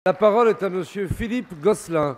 La parole est à Monsieur Philippe Gosselin.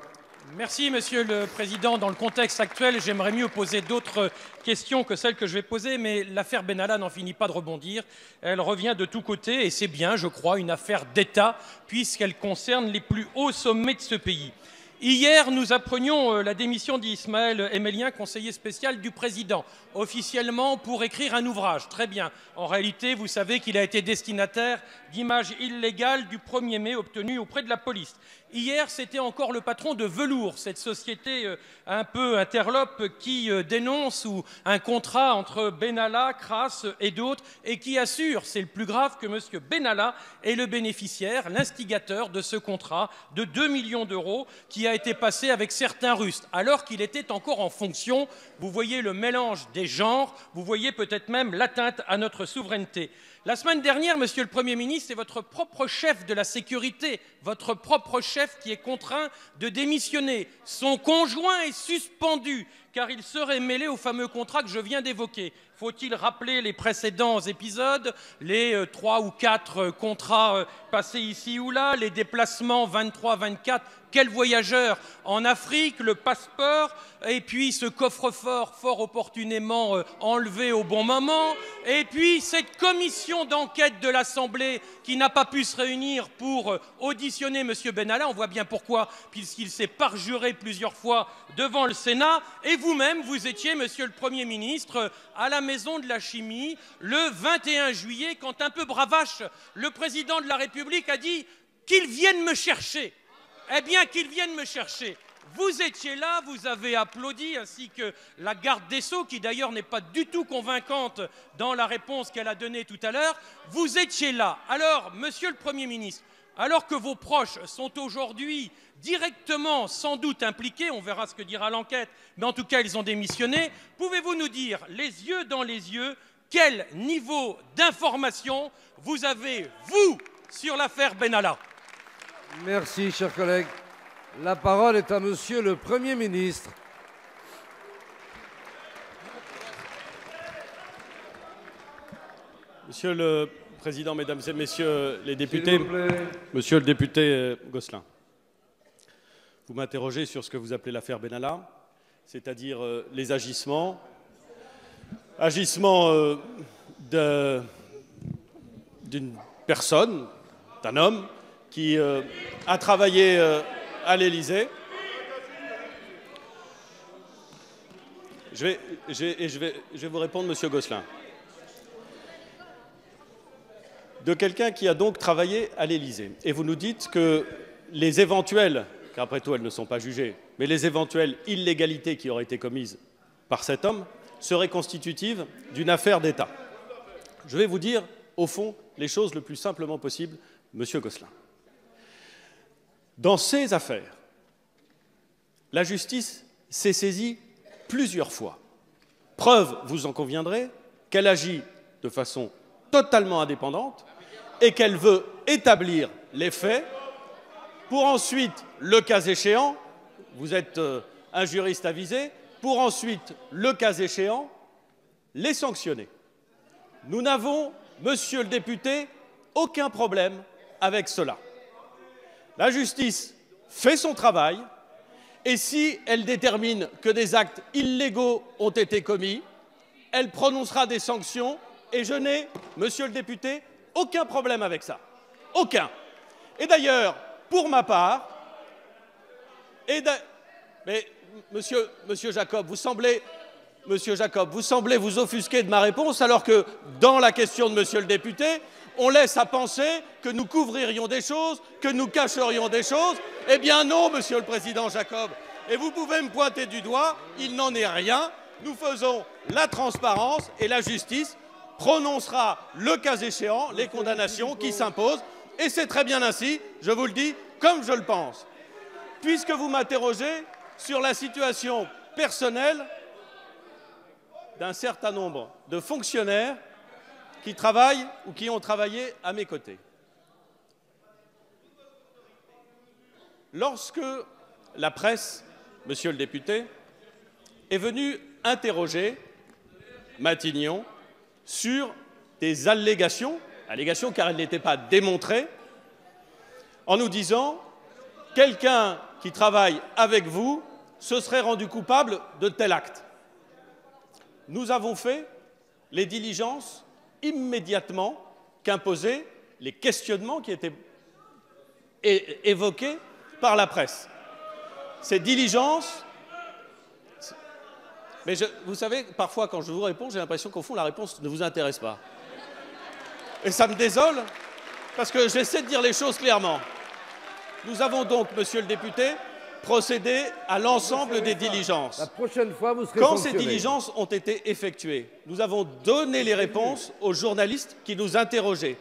Merci, Monsieur le Président. Dans le contexte actuel, j'aimerais mieux poser d'autres questions que celles que je vais poser, mais l'affaire Benalla n'en finit pas de rebondir. Elle revient de tous côtés et c'est bien, je crois, une affaire d'État, puisqu'elle concerne les plus hauts sommets de ce pays. Hier, nous apprenions la démission d'Ismaël Emelien, conseiller spécial du président, officiellement pour écrire un ouvrage. Très bien. En réalité, vous savez qu'il a été destinataire d'images illégales du 1er mai obtenues auprès de la police. Hier, c'était encore le patron de Velours, cette société un peu interlope qui dénonce un contrat entre Benalla, Cras et d'autres et qui assure, c'est le plus grave, que M. Benalla est le bénéficiaire, l'instigateur de ce contrat de 2 millions d'euros qui a été passé avec certains Russes, alors qu'il était encore en fonction. Vous voyez le mélange des genres, vous voyez peut-être même l'atteinte à notre souveraineté. La semaine dernière, Monsieur le Premier ministre, c'est votre propre chef de la sécurité, votre propre chef qui est contraint de démissionner. Son conjoint est suspendu car il serait mêlé au fameux contrat que je viens d'évoquer. Faut-il rappeler les précédents épisodes, les 3 ou 4 contrats passés ici ou là, les déplacements 23-24, quels voyageurs en Afrique, le passeport, et puis ce coffre-fort fort opportunément enlevé au bon moment, et puis cette commission d'enquête de l'Assemblée qui n'a pas pu se réunir pour auditionner M. Benalla. On voit bien pourquoi, puisqu'il s'est parjuré plusieurs fois devant le Sénat, et vous-même, vous étiez, Monsieur le Premier ministre, à la Maison de la Chimie le 21 juillet, quand un peu bravache, le président de la République a dit qu'il vienne me chercher. Eh bien, qu'il vienne me chercher. Vous étiez là, vous avez applaudi, ainsi que la garde des Sceaux, qui d'ailleurs n'est pas du tout convaincante dans la réponse qu'elle a donnée tout à l'heure. Vous étiez là. Alors, Monsieur le Premier ministre, alors que vos proches sont aujourd'hui directement sans doute impliqués, on verra ce que dira l'enquête, mais en tout cas ils ont démissionné, pouvez-vous nous dire, les yeux dans les yeux, quel niveau d'information vous avez, vous, sur l'affaire Benalla? Merci, cher collègue. La parole est à Monsieur le Premier ministre. Monsieur le Président, Mesdames et Messieurs les députés, Monsieur le député Gosselin, vous m'interrogez sur ce que vous appelez l'affaire Benalla, c'est-à-dire les agissements d'une personne, d'un homme, qui a travaillé à l'Élysée. Je vais vous répondre, Monsieur Gosselin. De quelqu'un qui a donc travaillé à l'Élysée. Et vous nous dites que les éventuelles, car après tout elles ne sont pas jugées, mais les éventuelles illégalités qui auraient été commises par cet homme seraient constitutives d'une affaire d'État. Je vais vous dire, au fond, les choses le plus simplement possible, Monsieur Gosselin. Dans ces affaires, la justice s'est saisie plusieurs fois. Preuve, vous en conviendrez, qu'elle agit de façon totalement indépendante et qu'elle veut établir les faits pour ensuite, le cas échéant, vous êtes un juriste avisé, pour ensuite, le cas échéant, les sanctionner. Nous n'avons, Monsieur le député, aucun problème avec cela. La justice fait son travail et si elle détermine que des actes illégaux ont été commis, elle prononcera des sanctions et je n'ai, Monsieur le député, aucun problème avec ça. Aucun. Et d'ailleurs, pour ma part, mais Monsieur Jacob, vous semblez vous offusquer de ma réponse alors que dans la question de Monsieur le député, on laisse à penser que nous couvririons des choses, que nous cacherions des choses. Eh bien non, Monsieur le Président Jacob. Et vous pouvez me pointer du doigt, il n'en est rien. Nous faisons la transparence et la justice prononcera, le cas échéant, les condamnations qui s'imposent. Et c'est très bien ainsi, je vous le dis, comme je le pense. Puisque vous m'interrogez sur la situation personnelle d'un certain nombre de fonctionnaires qui travaillent ou qui ont travaillé à mes côtés. Lorsque la presse, Monsieur le député, est venue interroger Matignon sur des allégations car elles n'étaient pas démontrées, en nous disant quelqu'un qui travaille avec vous se serait rendu coupable de tel acte. Nous avons fait les diligences immédiatement qu'imposaient les questionnements qui étaient évoqués par la presse. Ces diligences... Mais vous savez, parfois, quand je vous réponds, j'ai l'impression qu'au fond, la réponse ne vous intéresse pas. Et ça me désole, parce que j'essaie de dire les choses clairement. Nous avons donc, monsieur le député, procédé à l'ensemble des diligences. La prochaine fois, vous serez Quand sanctionné. ces diligences ont été effectuées, nous avons donné les réponses aux journalistes qui nous interrogeaient.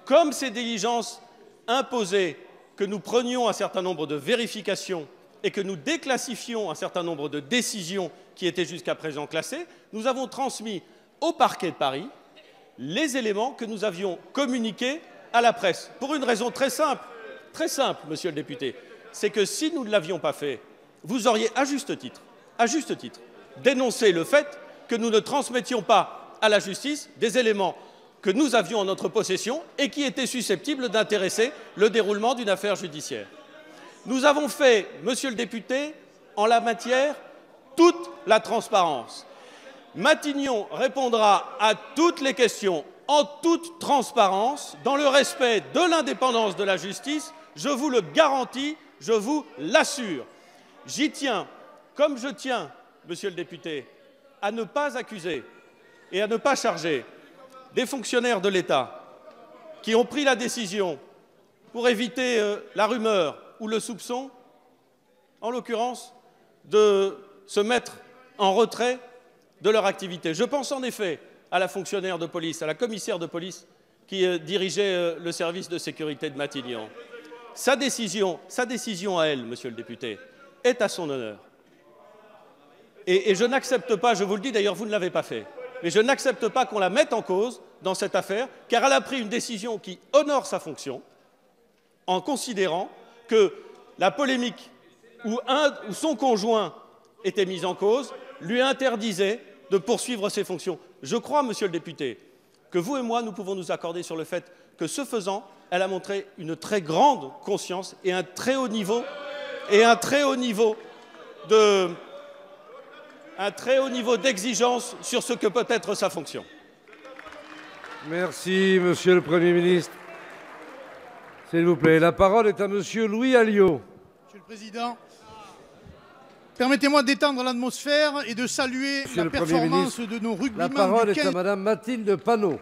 Comme ces diligences imposaient que nous prenions un certain nombre de vérifications et que nous déclassifions un certain nombre de décisions qui étaient jusqu'à présent classées, nous avons transmis au parquet de Paris les éléments que nous avions communiqués à la presse. Pour une raison très simple, monsieur le député, c'est que si nous ne l'avions pas fait, vous auriez à juste titre, dénoncé le fait que nous ne transmettions pas à la justice des éléments que nous avions en notre possession et qui étaient susceptibles d'intéresser le déroulement d'une affaire judiciaire. Nous avons fait, monsieur le député, en la matière, toute la transparence. Matignon répondra à toutes les questions en toute transparence, dans le respect de l'indépendance de la justice, je vous le garantis, je vous l'assure. J'y tiens, comme je tiens, monsieur le député, à ne pas accuser et à ne pas charger des fonctionnaires de l'État qui ont pris la décision pour éviter la rumeur ou le soupçon, en l'occurrence, de se mettre en retrait de leur activité. Je pense en effet à la fonctionnaire de police, à la commissaire de police qui dirigeait le service de sécurité de Matignon. Sa décision à elle, monsieur le député, est à son honneur. Et je n'accepte pas, je vous le dis d'ailleurs, vous ne l'avez pas fait, mais je n'accepte pas qu'on la mette en cause dans cette affaire, car elle a pris une décision qui honore sa fonction, en considérant que la polémique où son conjoint était mis en cause lui interdisait de poursuivre ses fonctions. Je crois, monsieur le député, que vous et moi, nous pouvons nous accorder sur le fait que, ce faisant, elle a montré une très grande conscience et un très haut niveau d'exigence sur ce que peut être sa fonction. Merci, monsieur le Premier ministre. S'il vous plaît, la parole est à monsieur Louis Alliot. Monsieur le Président, permettez-moi d'étendre l'atmosphère et de saluer la performance de nos rugbymen. La parole est à madame Mathilde Panot.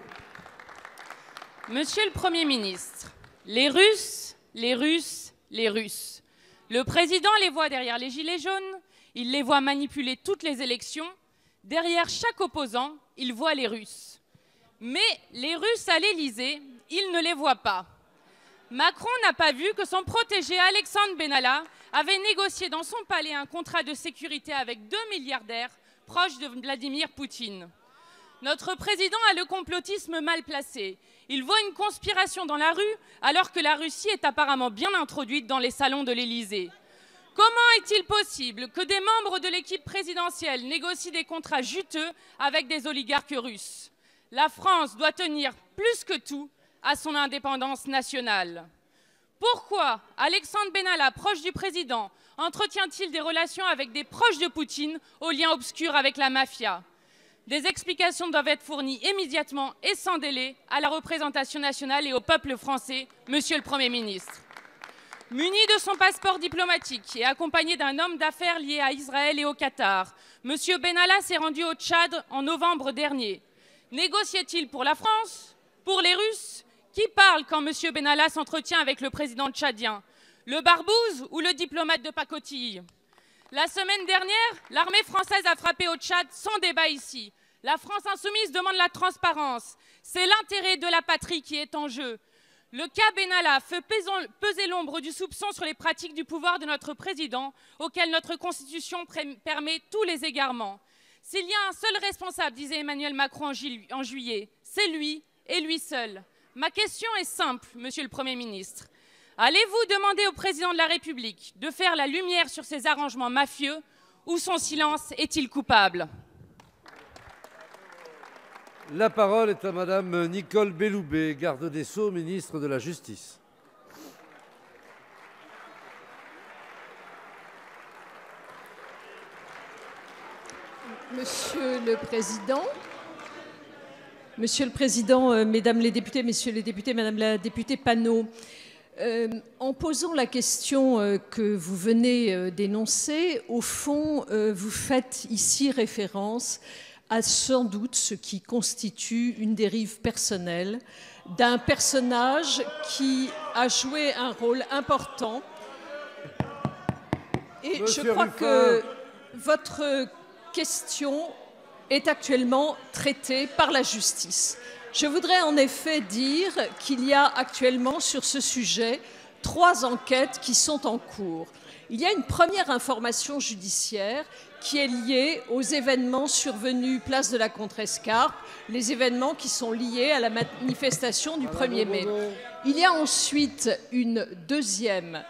Monsieur le Premier ministre, les Russes, les Russes, les Russes. Le président les voit derrière les gilets jaunes, il les voit manipuler toutes les élections. Derrière chaque opposant, il voit les Russes. Mais les Russes à l'Élysée, il ne les voit pas. Macron n'a pas vu que son protégé Alexandre Benalla avait négocié dans son palais un contrat de sécurité avec 2 milliardaires proches de Vladimir Poutine. Notre président a le complotisme mal placé. Il voit une conspiration dans la rue alors que la Russie est apparemment bien introduite dans les salons de l'Élysée. Comment est-il possible que des membres de l'équipe présidentielle négocient des contrats juteux avec des oligarques russes? La France doit tenir plus que tout à son indépendance nationale. Pourquoi Alexandre Benalla, proche du président, entretient-il des relations avec des proches de Poutine aux liens obscurs avec la mafia? Des explications doivent être fournies immédiatement et sans délai à la représentation nationale et au peuple français, monsieur le Premier ministre. Muni de son passeport diplomatique et accompagné d'un homme d'affaires lié à Israël et au Qatar, monsieur Benalla s'est rendu au Tchad en novembre dernier. Négociait-il pour la France? Pour les Russes? Qui parle quand monsieur Benalla s'entretient avec le président tchadien? Le barbouze ou le diplomate de pacotille? La semaine dernière, l'armée française a frappé au Tchad sans débat ici. La France insoumise demande la transparence. C'est l'intérêt de la patrie qui est en jeu. Le cas Benalla fait peser l'ombre du soupçon sur les pratiques du pouvoir de notre président, auquel notre Constitution permet tous les égarements. S'il y a un seul responsable, disait Emmanuel Macron en juillet, c'est lui et lui seul. Ma question est simple, monsieur le Premier ministre. Allez-vous demander au président de la République de faire la lumière sur ces arrangements mafieux ou son silence est-il coupable? La parole est à madame Nicole Belloubet, garde des Sceaux, ministre de la Justice. Monsieur le Président, Mesdames les députés, Messieurs les députés, Madame la députée Panot, en posant la question que vous venez d'énoncer, au fond, vous faites ici référence à sans doute ce qui constitue une dérive personnelle d'un personnage qui a joué un rôle important. Et je crois que votre question est actuellement traitée par la justice. Je voudrais en effet dire qu'il y a actuellement sur ce sujet 3 enquêtes qui sont en cours. Il y a une première information judiciaire qui est liée aux événements survenus place de la Contrescarpe, les événements qui sont liés à la manifestation du 1er mai. Il y a ensuite une deuxième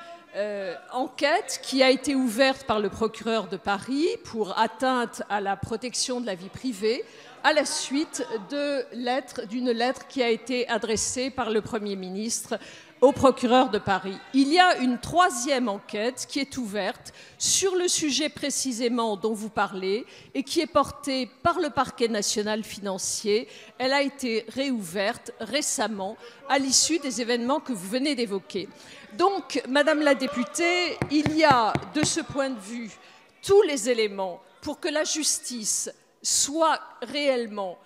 enquête qui a été ouverte par le procureur de Paris pour atteinte à la protection de la vie privée à la suite d'une lettre qui a été adressée par le Premier ministre au procureur de Paris. Il y a une 3e enquête qui est ouverte sur le sujet précisément dont vous parlez et qui est portée par le parquet national financier. Elle a été réouverte récemment à l'issue des événements que vous venez d'évoquer. Donc, Madame la députée, il y a de ce point de vue tous les éléments pour que la justice soit réellement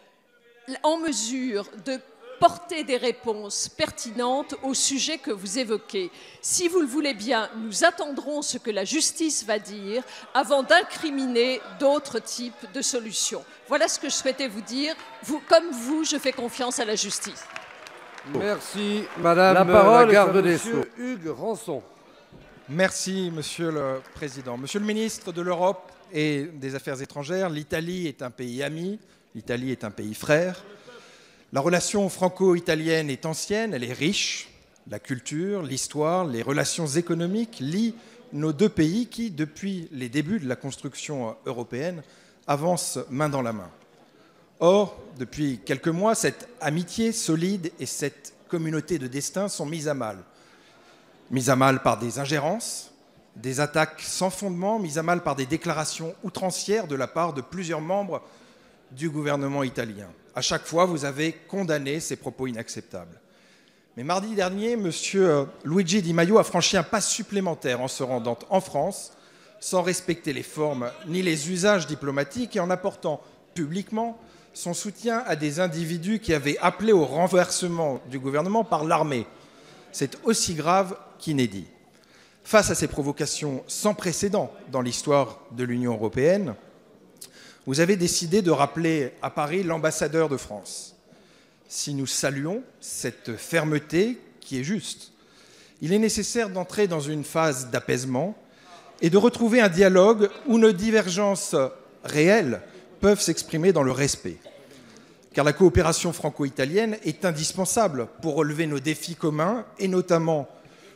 en mesure de porter des réponses pertinentes au sujet que vous évoquez. Si vous le voulez bien, nous attendrons ce que la justice va dire avant d'incriminer d'autres types de solutions. Voilà ce que je souhaitais vous dire. Comme vous, je fais confiance à la justice. Merci, Madame la parole la garde des Sceaux. Hugues Rançon. Merci, Monsieur le Président. Monsieur le ministre de l'Europe et des Affaires étrangères, l'Italie est un pays ami, l'Italie est un pays frère. La relation franco-italienne est ancienne, elle est riche. La culture, l'histoire, les relations économiques lient nos 2 pays qui, depuis les débuts de la construction européenne, avancent main dans la main. Or, depuis quelques mois, cette amitié solide et cette communauté de destin sont mises à mal. Mises à mal par des ingérences, des attaques sans fondement, mises à mal par des déclarations outrancières de la part de plusieurs membres du gouvernement italien. À chaque fois, vous avez condamné ces propos inacceptables. Mais mardi dernier, M. Luigi Di Maio a franchi un pas supplémentaire en se rendant en France, sans respecter les formes ni les usages diplomatiques et en apportant publiquement son soutien à des individus qui avaient appelé au renversement du gouvernement par l'armée. C'est aussi grave qu'inédit. Face à ces provocations sans précédent dans l'histoire de l'Union européenne, vous avez décidé de rappeler à Paris l'ambassadeur de France. Si nous saluons cette fermeté qui est juste, il est nécessaire d'entrer dans une phase d'apaisement et de retrouver un dialogue où nos divergences réelles peuvent s'exprimer dans le respect. Car la coopération franco-italienne est indispensable pour relever nos défis communs et notamment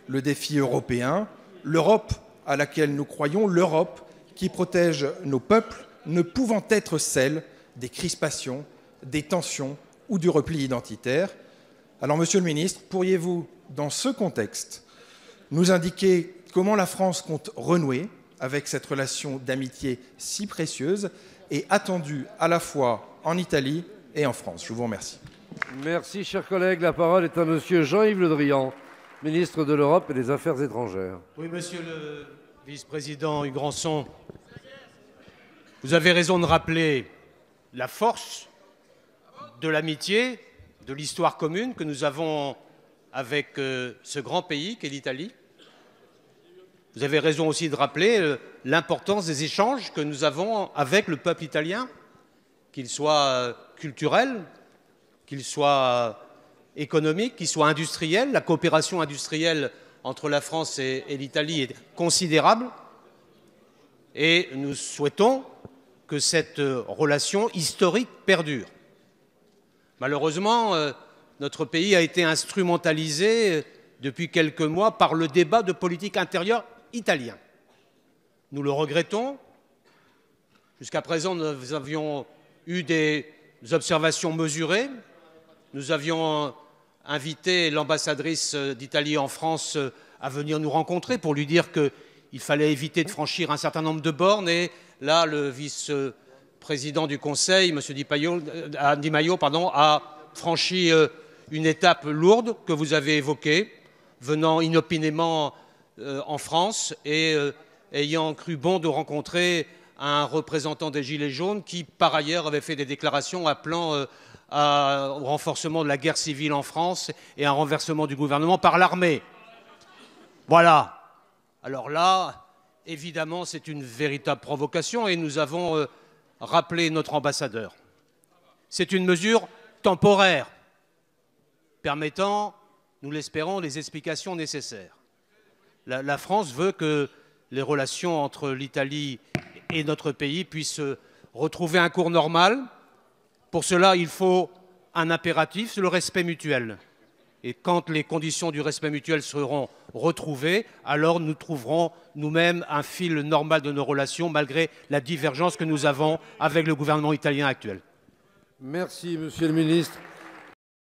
le défi européen, l'Europe à laquelle nous croyons, l'Europe qui protège nos peuples, ne pouvant être celle des crispations, des tensions ou du repli identitaire. Alors, Monsieur le Ministre, pourriez-vous, dans ce contexte, nous indiquer comment la France compte renouer avec cette relation d'amitié si précieuse et attendue à la fois en Italie et en France? Je vous remercie. Merci, chers collègues. La parole est à Monsieur Jean-Yves Le Drian, ministre de l'Europe et des Affaires étrangères. Oui, Monsieur le vice-président Hugues Rançon, vous avez raison de rappeler la force de l'amitié, de l'histoire commune que nous avons avec ce grand pays qu'est l'Italie. Vous avez raison aussi de rappeler l'importance des échanges que nous avons avec le peuple italien, qu'ils soient culturels, qu'ils soient économiques, qu'ils soient industriels. La coopération industrielle entre la France et l'Italie est considérable et nous souhaitons que cette relation historique perdure. Malheureusement, notre pays a été instrumentalisé depuis quelques mois par le débat de politique intérieure italien. Nous le regrettons. Jusqu'à présent, nous avions eu des observations mesurées. Nous avions invité l'ambassadrice d'Italie en France à venir nous rencontrer pour lui dire qu'il fallait éviter de franchir un certain nombre de bornes. Et là, le président du Conseil, M. Di Maio, a franchi une étape lourde que vous avez évoquée, venant inopinément en France et ayant cru bon de rencontrer un représentant des Gilets jaunes qui, par ailleurs, avait fait des déclarations appelant au renforcement de la guerre civile en France et un renversement du gouvernement par l'armée. Voilà. Alors là, évidemment, c'est une véritable provocation et nous avons rappelé notre ambassadeur. C'est une mesure temporaire, permettant, nous l'espérons, les explications nécessaires. La France veut que les relations entre l'Italie et notre pays puissent retrouver un cours normal. Pour cela, il faut un impératif, c'est le respect mutuel. Et quand les conditions du respect mutuel seront retrouvées, alors nous trouverons nous-mêmes un fil normal de nos relations, malgré la divergence que nous avons avec le gouvernement italien actuel. Merci, Monsieur le Ministre.